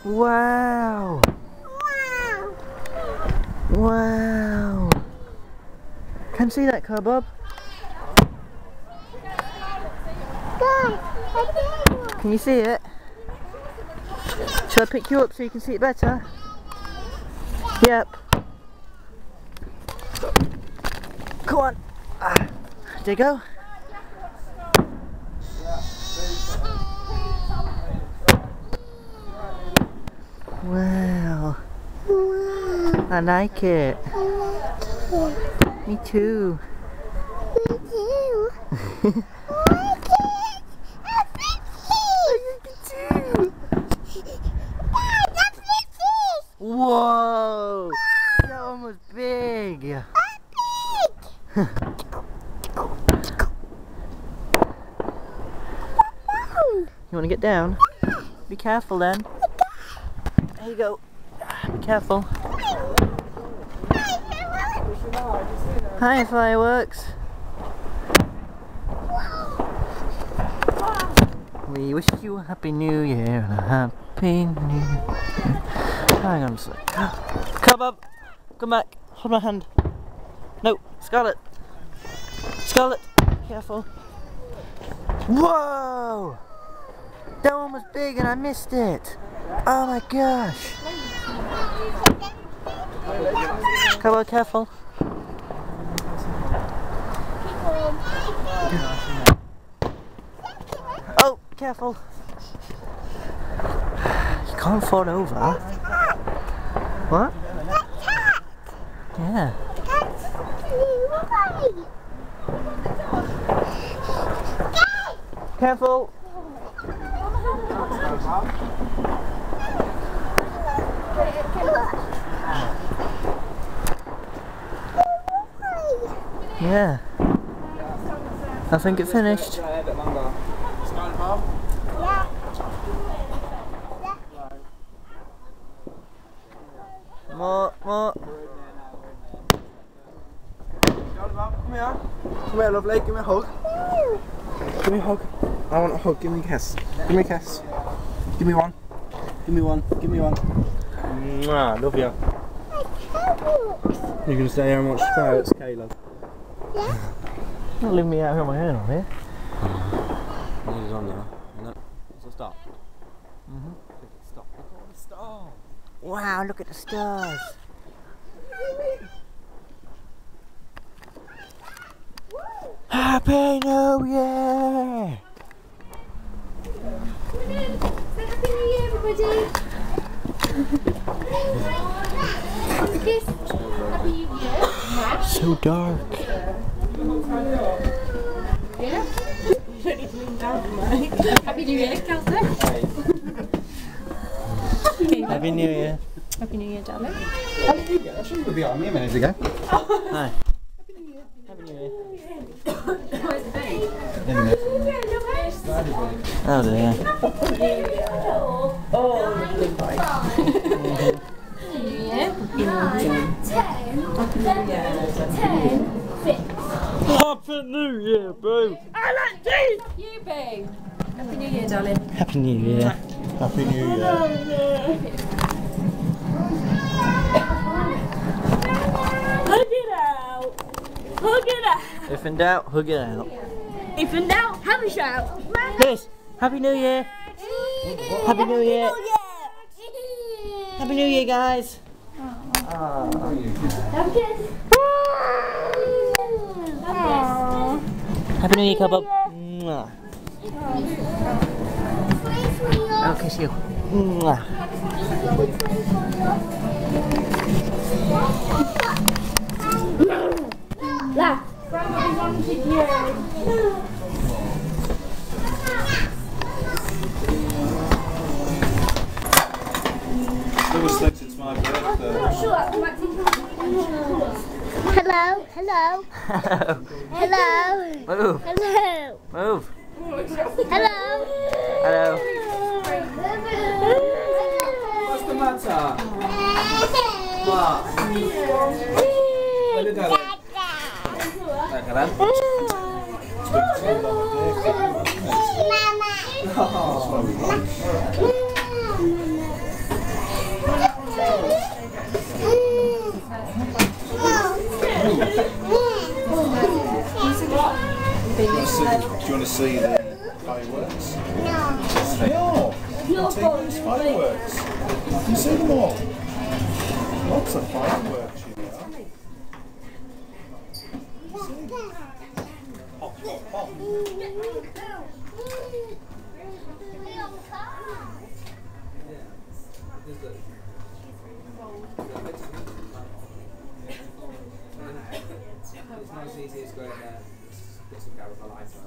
Wow! Wow! Can you see that, Bob? Can you see it? Shall I pick you up so you can see it better? Yep. Come on. There you go. Wow. I like it. Me too. Me too. Whoa! That one was big! You want to get down? Be careful then. There you go. Be careful. Hi, fireworks! We wish you a happy new year and a happy new year. Hang on a sec. Come up! Come back! Hold my hand! No! Scarlett! Scarlett! Careful! Whoa! That one was big and I missed it! Oh my gosh! Come on, careful! Oh! Careful! You can't fall over. What? Yeah. Careful! Yeah. I think it finished. More. Come here. Come here, lovely. Give me a hug. Give me a hug. I want a hug. Give me a kiss. Give me a kiss. Give me one. Give me one. Give me one. Mwah, love you. You're going to stay here and watch sprouts, Caleb? Yeah. Don't leave me out here on my own on here. He's on now. So stop. Stop. Look at all the stars. Wow, look at the stars. Happy New Year! Say Happy New Year, everybody! Kiss. Happy New Year. So dark. Yeah? You don't need to lean down for me. Happy New Year, Kelsey. Happy New Year. Happy New Year, darling. Happy New Year. I shouldn't have been on me a minute ago. Hi. Happy New Year. Happy New Year. Where's the baby? Oh dear. Oh, good boy. Happy New Year. 9, 10, 6. Happy New Year, bro. I like these! You, babe. Happy New Year, darling. Happy New Year. Happy New Year. Hug it out. Hug it out. If in doubt, hug it out. If in doubt, have a shout. Yes. Happy New Year. Happy New Year. Happy New Year, guys. Have a kiss. Happy New Year, Caleb. Mwah. I'll kiss you. Mwah. Laugh. Looks like it's my birthday. Hello, hello. Hello. Move. Hello. Move. Hello. Hello. What's the matter? What? Where did that? see the fireworks? No. You're taking these fireworks. You see them all? Lots of fireworks, you know. Pop, pop, pop. It's not as easy as going there, get some guy with a lighter,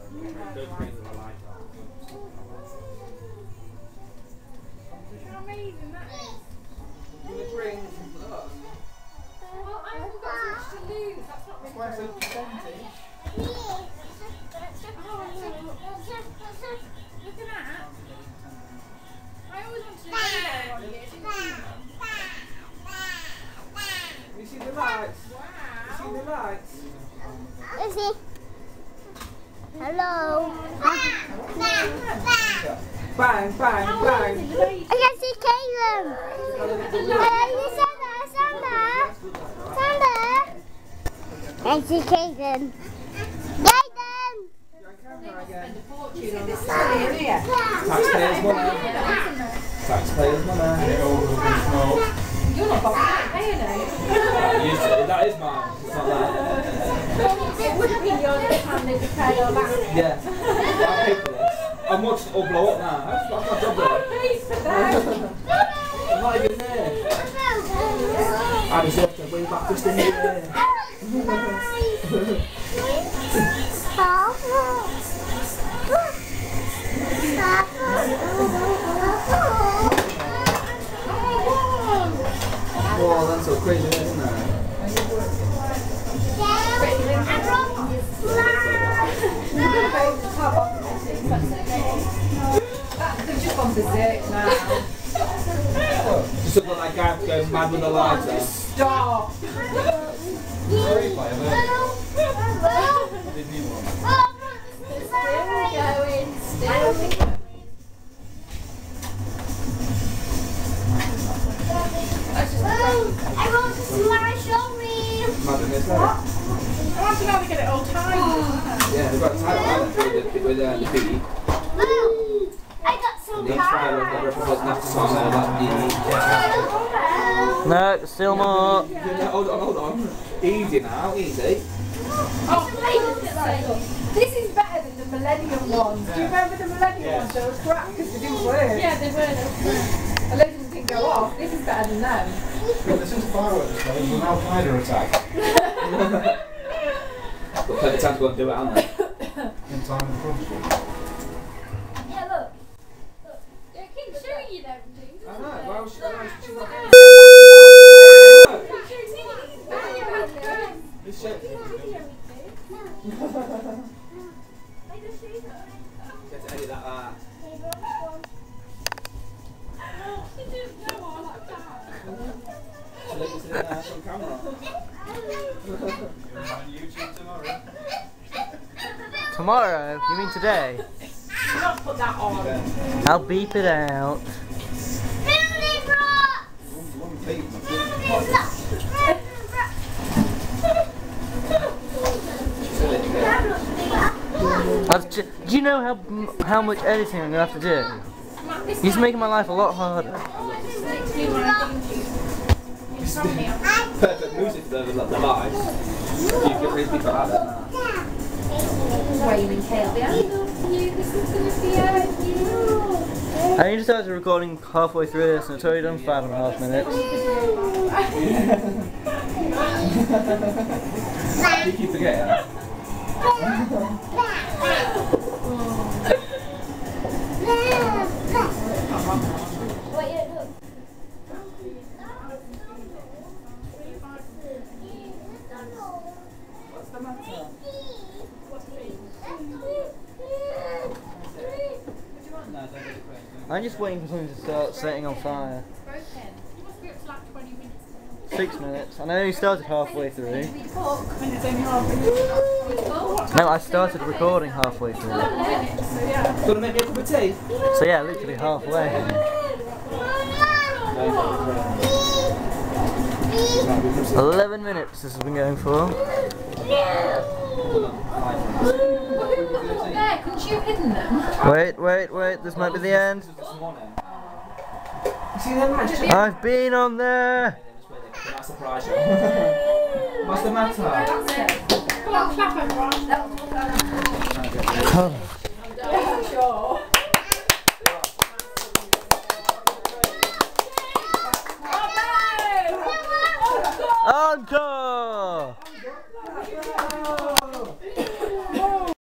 go green with a lighter. How amazing that is. With a drink, look. Well, I haven't got much to lose. That's not really Where's the percentage? Look at that. I always wanted to go there one year. Didn't you? You see the lights? Wow. You see the lights? Lucy. Hello. Bang, bang, bang. I can see Caleb. Santa. I see Caleb. Jaden. Taxpayers' money. Taxpayers' money. You're not bothered paying it. That is mine. It's not that. It wouldn't be yours this time they could pay all that. Yeah. I paid for this. I'm watching it all blow up now. That's my job I there. paid for that. I'm not even there. I deserve to way back just in here. Whoa, that's so crazy, isn't it? They've just gone berserk now. Just look like that guy going mad with the lighter. Stop. I want to smash on me. Imagine this, I want to know how they get it all timed. yeah, they've got a tight line with the piggy. I got some The trailer of the representative have to sign there about the... No, still more. Hold on. Easy now, easy. This is better than the Millennium ones. Do you remember the Millennium ones? They were crap because they didn't work. Yeah, they were. A load of them didn't go off. This is better than them. Well, this is fireworks, though. It's an Al-Qaeda attack. Got plenty of time to go and do it, haven't they? In time and front. Yeah, look. I keep showing you them things. I know, well, she's not... It's shit. Get to edit that out. Should I just edit that on camera? Tomorrow? You mean today? Not put that on. I'll beep it out. Do you know how much editing I'm going to have to do? He's making my life a lot harder. Perfect music for the lives. You can really people out there now. Waving Caleb. This is going to be you. I need to start recording halfway through this, and it's already done 5.5 minutes. You keep forgetting that. What's the matter? I'm just waiting for something to start setting on fire. 6 minutes. And I only started halfway through. No, I started recording halfway through. Gonna make me a cup of tea? So yeah, literally halfway. 11 minutes this has been going for. There, couldn't you have hidden them? Wait, this might be the end. You see them lights? I've been on there! That's surprise you. What's the matter? Come on, clap everyone. Sure. Encore!